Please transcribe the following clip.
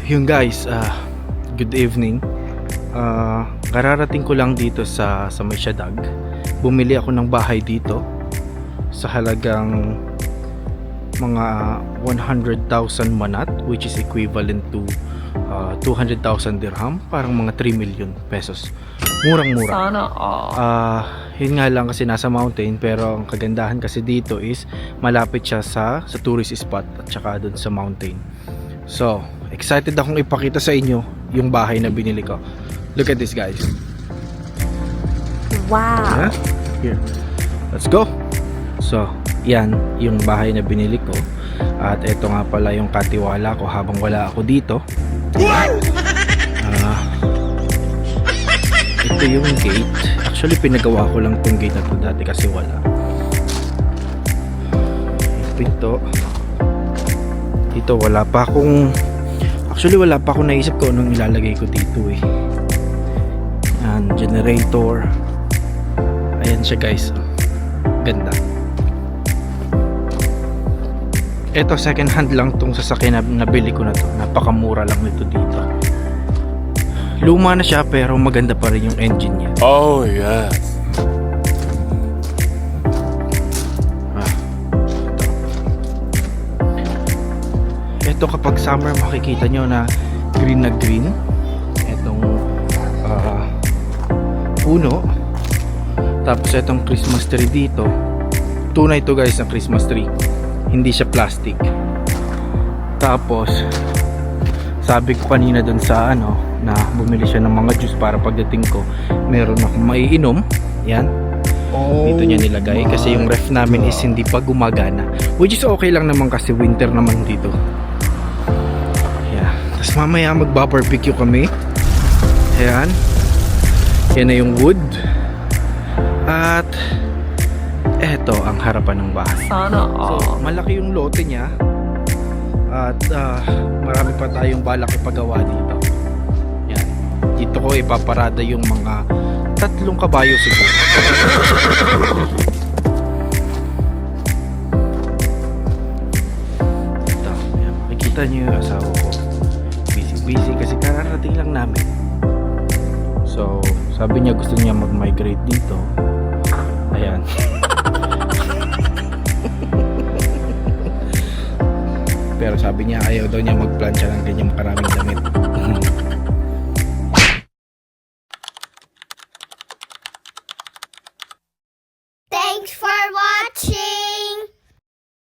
Yun guys, good evening. Kararating ko lang dito sa May Siadag. Bumili ako ng bahay dito sa halagang mga 100,000 manat, which is equivalent to 200,000 dirham, parang mga 3 million pesos. Murang-mura. Sana all. Yun nga lang kasi nasa mountain, pero ang kagandahan kasi dito is malapit siya sa tourist spot at saka dun sa mountain. So, excited akong ipakita sa inyo yung bahay na binili ko. Look at this guys. Wow. Here. Let's go. So, yan yung bahay na binili ko. At ito nga pala yung katiwala ko habang wala ako dito. Ito yung gate. Actually, pinagawa ko lang tong gate na to dati kasi wala. Yung pinto. Dito wala pa akong naisip ko anong ilalagay ko dito eh. Yan, generator. Ayan siya guys. Ganda. Ito second hand lang tong sasakyan na nabili ko na to. Napakamura lang nito dito. Luma na siya pero maganda pa rin yung engine niya. Oh yes. Ito kapag summer makikita nyo na green. Itong puno. Tapos itong Christmas tree dito. Tunay to guys na Christmas tree. Hindi siya plastic. Tapos sabi ko kanina dun sa na bumili siya ng mga juice para pagdating ko meron akong maiinom. Yan. Dito niya nilagay kasi yung ref namin is hindi pa gumagana, which is okay lang naman kasi winter naman dito. Yeah. Tapos mamaya magba-barbecue kami. Ayan. Yan na yung wood. At eto ang harapan ng bahay. Sana all. So, malaki yung lote niya. At marami pa tayong balak ipagawa dito. Yan. Dito ko ipaparada yung mga 3 kabayo siguro. Ito. Yan. Makikita nyo yung asawa ko. Busy kasi kararating lang namin. So, sabi niya gusto niya mag-migrate dito. Ayan. Pero sabi niya ayaw daw niya magplansya ng ganyan maraming damit.